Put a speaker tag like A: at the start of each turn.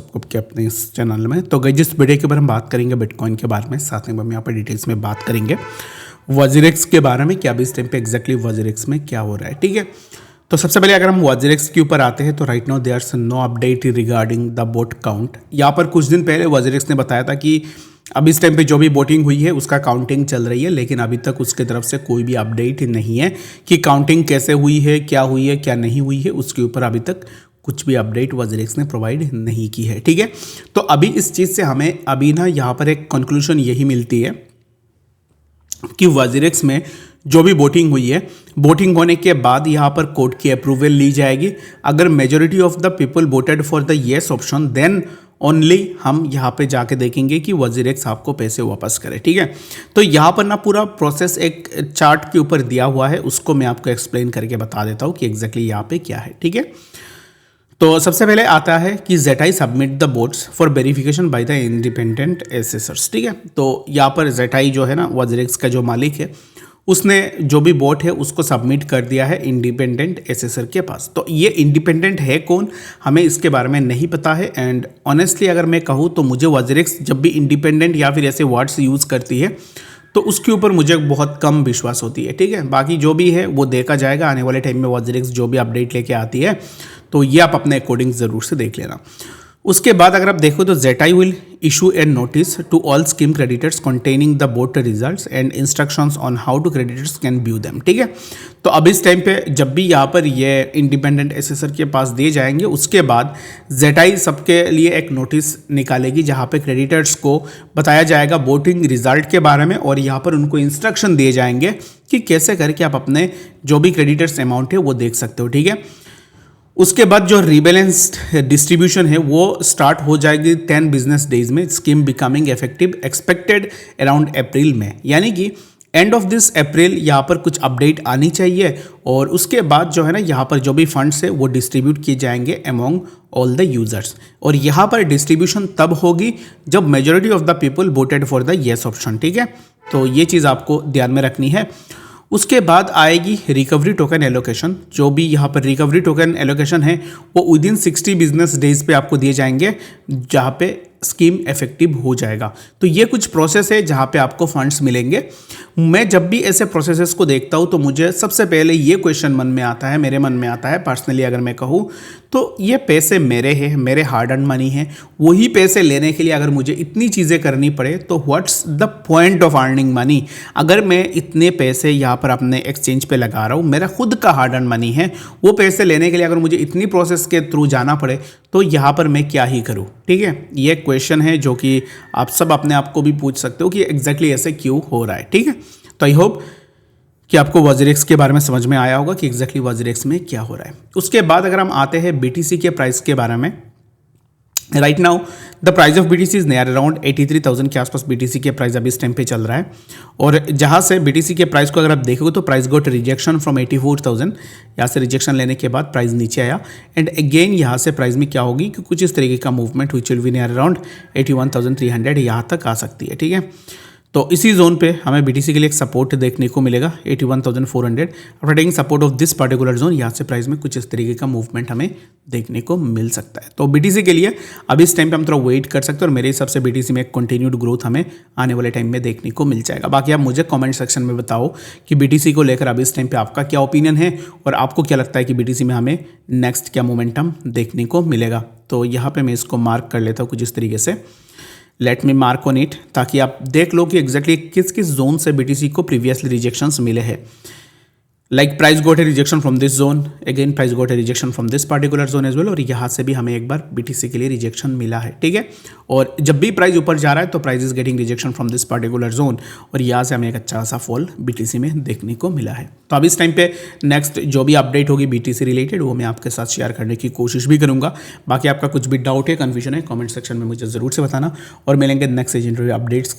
A: आपके अपने इस चैनल में। तो गाइस जिस वीडियो के बारे में बात करेंगे बिटकॉइन के बारे में, साथ में हम यहाँ पर डिटेल्स में बात करेंगे वजीरेक्स के बारे में कि अभी इस टाइम पे एग्जैक्टली वजीरेक्स में क्या हो रहा है। ठीक है, तो सबसे पहले अगर हम वजीरेक्स के ऊपर आते हैं तो right now there no update regarding the vote count. यहाँ पर कुछ दिन पहले वजीरेक्स ने बताया था कि अब इस टाइम पे जो भी वोटिंग हुई है उसका काउंटिंग चल रही है, लेकिन अभी तक उसके तरफ से कोई भी अपडेट नहीं है कि काउंटिंग कैसे हुई है, क्या नहीं हुई है। उसके ऊपर अभी तक कुछ भी अपडेट वजीरेक्स ने प्रोवाइड नहीं की है। ठीक है, तो अभी इस चीज़ से हमें अभी ना यहाँ पर एक कंक्लूजन यही मिलती है कि वजीरेक्स में जो भी वोटिंग हुई है, वोटिंग होने के बाद यहाँ पर कोर्ट की अप्रूवल ली जाएगी। अगर majority of the people voted for the yes option, then only हम यहाँ पे जाके देखेंगे कि वजीरेक्स आपको पैसे वापस करे। ठीक है, तो यहाँ पर ना पूरा प्रोसेस एक चार्ट के ऊपर दिया हुआ है, उसको मैं आपको एक्सप्लेन करके बता देता हूँ कि एग्जैक्टली यहाँ पे क्या है। ठीक है, तो सबसे पहले आता है कि ZI submit the bots for verification by the independent assessors. ठीक है, तो यहाँ पर ZI जो है ना वजीरेक्स का जो मालिक है, उसने जो भी बोट है उसको सबमिट कर दिया है इंडिपेंडेंट एसेसर के पास। तो ये इंडिपेंडेंट है कौन, हमें इसके बारे में नहीं पता है। एंड ऑनेस्टली अगर मैं कहूँ तो मुझे वजीरेक्स जब भी इंडिपेंडेंट या फिर ऐसे वर्ड्स यूज़ करती है तो उसके ऊपर मुझे बहुत कम विश्वास होती है। ठीक है, बाकी जो भी है वो देखा जाएगा आने वाले टाइम में, वजीरेक्स जो भी अपडेट लेके आती है तो ये आप अपने अकॉर्डिंग ज़रूर से देख लेना। उसके बाद अगर आप देखो तो ZI will issue a notice to all scheme creditors containing the vote results and instructions on how to creditors can view them. ठीक है, तो अब इस टाइम पे जब भी यहाँ पर ये इंडिपेंडेंट एसेसर के पास दिए जाएंगे, उसके बाद ZI सबके लिए एक नोटिस निकालेगी जहाँ पे क्रेडिटर्स को बताया जाएगा वोटिंग रिजल्ट के बारे में, और यहाँ पर उनको इंस्ट्रक्शन दिए जाएंगे कि कैसे करके आप अपने जो भी क्रेडिटर्स अमाउंट है वो देख सकते हो। ठीक है, उसके बाद जो रीबैलेंस्ड डिस्ट्रीब्यूशन है वो स्टार्ट हो जाएगी 10 बिजनेस डेज में, scheme becoming effective expected around April में, यानी कि एंड ऑफ दिस अप्रैल यहाँ पर कुछ अपडेट आनी चाहिए। और उसके बाद जो है ना यहाँ पर जो भी फंड्स है वो डिस्ट्रीब्यूट किए जाएंगे अमॉन्ग ऑल द यूजर्स, और यहाँ पर डिस्ट्रीब्यूशन तब होगी जब majority of the people voted for the yes option. ठीक है, तो ये चीज़ आपको ध्यान में रखनी है। उसके बाद आएगी रिकवरी टोकन एलोकेशन। जो भी यहाँ पर रिकवरी टोकन एलोकेशन है वो विदिन 60 बिजनेस डेज पे आपको दिए जाएंगे, जहाँ पे स्कीम इफेक्टिव हो जाएगा। तो ये कुछ प्रोसेस है जहाँ पे आपको फंड्स मिलेंगे। मैं जब भी ऐसे प्रोसेसेस को देखता हूँ तो मुझे सबसे पहले ये क्वेश्चन मन में आता है, मेरे मन में आता है पर्सनली अगर मैं कहूँ तो ये पैसे मेरे हैं, मेरे हार्ड अर्न मनी है, वही पैसे लेने के लिए अगर मुझे इतनी चीज़ें करनी पड़े तो what's the point of earning money. अगर मैं इतने पैसे यहाँ पर अपने एक्सचेंज पे लगा रहा हूँ, मेरा खुद का हार्ड अर्न मनी है, वो पैसे लेने के लिए अगर मुझे इतनी प्रोसेस के थ्रू जाना पड़े तो यहाँ पर मैं क्या ही करूँ। ठीक है, ये क्वेश्चन है जो कि आप सब अपने आप को भी पूछ सकते हो कि एग्जैक्टली ऐसे क्यों हो रहा है। ठीक है, तो आई होप कि आपको वजीरेक्स के बारे में समझ में आया होगा कि एग्जैक्टली वजीरेक्स में क्या हो रहा है। उसके बाद अगर हम आते हैं BTC के प्राइस के बारे में, right now the price of BTC is near around 83,000 के आसपास BTC के प्राइस अभी इस टाइम पे चल रहा है। और जहाँ से BTC के प्राइस को अगर आप देखोगे तो प्राइस गोट रिजेक्शन फ्रॉम 84,000, यहाँ से रिजेक्शन लेने के बाद प्राइस नीचे आया। एंड अगेन यहाँ से प्राइस में क्या होगी कि कुछ इस तरीके का movement which will be near around 81,300 यहाँ तक आ सकती है। ठीक है, तो इसी जोन पे हमें BTC के लिए एक सपोर्ट देखने को मिलेगा 81,400। After taking support of this particular zone, यहाँ से प्राइस में कुछ इस तरीके का मूवमेंट हमें देखने को मिल सकता है। तो BTC के लिए अभी इस टाइम पे हम थोड़ा वेट कर सकते हैं, और मेरे हिसाब से BTC में एक कंटिन्यूड ग्रोथ हमें आने वाले टाइम में देखने को मिल जाएगा। बाकी आप मुझे कमेंट सेक्शन में बताओ कि BTC को लेकर अभी इस टाइम पे आपका क्या ओपिनियन है, और आपको क्या लगता है कि BTC में हमें नेक्स्ट क्या मोमेंटम देखने को मिलेगा। तो यहाँ पर मैं इसको मार्क कर लेता हूँ कुछ इस तरीके से, let me mark on it, ताकि आप देख लो कि एग्जैक्टली किस किस जोन से BTC को प्रीवियसली रिजेक्शंस मिले हैं। Like price got a rejection from this zone, again price got a rejection from this particular zone as well, और यहाँ से भी हमें एक बार BTC के लिए रिजेक्शन मिला है। ठीक है, और जब भी प्राइस ऊपर जा रहा है तो price is getting rejection from this particular zone, और यहाँ से हमें एक अच्छा सा फॉल BTC में देखने को मिला है। तो अब इस टाइम पे नेक्स्ट जो भी अपडेट होगी BTC रिलेटेड वो मैं आपके साथ शेयर करने की कोशिश भी करूँगा। बाकी आपका कुछ भी डाउट है, कन्फ्यूजन है, कमेंट सेक्शन में मुझे ज़रूर से बताना, और मिलेंगे नेक्स्ट लेजेंडरी अपडेट्स